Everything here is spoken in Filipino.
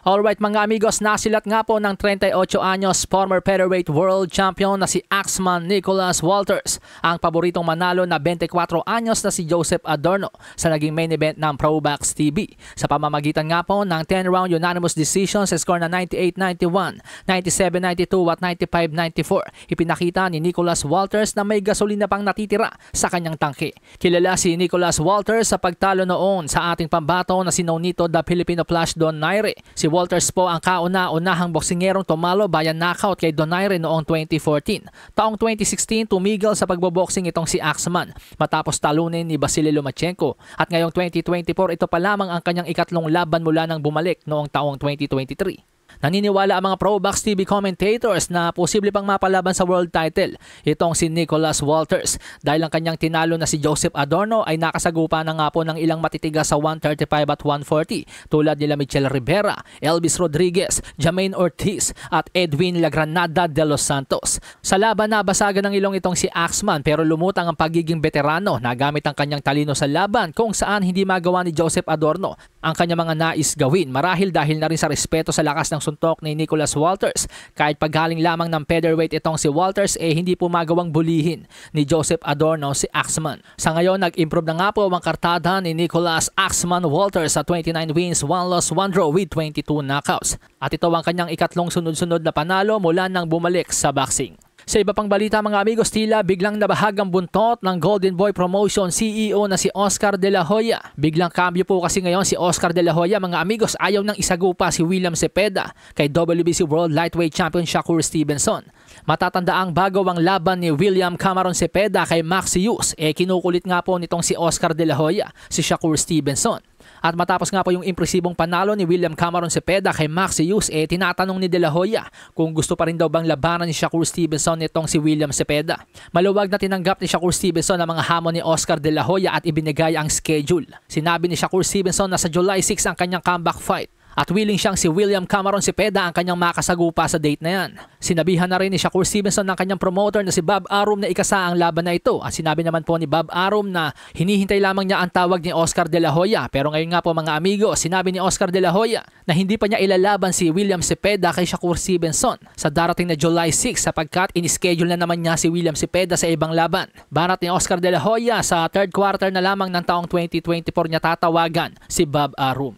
Alright mga amigos, nasilat nga po ng 38 anyos former featherweight world champion na si Axeman Nicholas Walters ang paboritong manalo na 24 anyos na si Joseph Adorno sa naging main event ng Probox TV sa pamamagitan nga po ng 10-round unanimous decision sa score na 98-91, 97-92 at 95-94. Ipinakita ni Nicholas Walters na may gasolina pang natitira sa kanyang tangke. Kilala si Nicholas Walters sa pagtalo noon sa ating pambato na si Nonito the Filipino Flash Donaire. Si Walters po ang kauna-unahang boksingerong tumalo via knockout kay Donaire noong 2014. Taong 2016 tumigil sa pagboboxing itong si Axeman matapos talunin ni Vasily Lomachenko at ngayong 2024 ito pa lamang ang kanyang ikatlong laban mula nang bumalik noong taong 2023. Naniniwala ang mga Probox TV commentators na posible pang mapalaban sa world title itong si Nicholas Walters dahil ang kanyang tinalo na si Joseph Adorno ay nakasagupa na nga po ng ilang matitigas sa 135 at 140 tulad nila Michel Rivera, Elvis Rodriguez, Jamaine Ortiz at Edwin Lagranada de los Santos. Sa laban nabasagan ng ilong itong si Axeman pero lumutang ang pagiging veterano na gamit ang kanyang talino sa laban kung saan hindi magawa ni Joseph Adorno ang kanyang mga nais gawin marahil dahil na rin sa respeto sa lakas ng suntok ni Nicholas Walters. Kahit paggaling lamang ng featherweight itong si Walters hindi po magawang bulihin ni Joseph Adorno si Axeman. Sa ngayon nag-improve na nga po ang kartada ni Nicholas Axeman Walters sa 29 wins, 1 loss, 1 draw with 22 knockouts. At ito ang kanyang ikatlong sunod-sunod na panalo mula nang bumalik sa boxing. Sa iba pang balita mga amigos, tila biglang nabahag ang buntot ng Golden Boy Promotion CEO na si Oscar De La Hoya. Biglang cambio po kasi ngayon si Oscar De La Hoya mga amigos, ayaw nang isagupa si William Cepeda kay WBC World Lightweight Champion Shakur Stevenson. Matatanda ang bago ang laban ni William Cameron Cepeda kay Maxius, kinukulit nga po nitong si Oscar De La Hoya si Shakur Stevenson. At matapos nga po yung impresibong panalo ni William Cameron Cepeda kay Maxius, tinatanong ni De La Hoya kung gusto pa rin daw bang labanan ni Shakur Stevenson nitong si William Cepeda. Maluwag na tinanggap ni Shakur Stevenson ang mga hamon ni Oscar De La Hoya at ibinigay ang schedule. Sinabi ni Shakur Stevenson na sa July 6 ang kanyang comeback fight. At willing siyang si William Cameron Cepeda ang kanyang makasagupa sa date na yan. Sinabihan na rin ni Shakur Stevenson ng kanyang promoter na si Bob Arum na ikasa ang laban na ito. At sinabi naman po ni Bob Arum na hinihintay lamang niya ang tawag ni Oscar De La Hoya. Pero ngayon nga po mga amigo, sinabi ni Oscar De La Hoya na hindi pa niya ilalaban si William Cepeda kay Shakur Stevenson sa darating na July 6 sapagkat in-schedule na naman niya si William Cepeda sa ibang laban. Barat ni Oscar De La Hoya sa third quarter na lamang ng taong 2024 niya tatawagan si Bob Arum.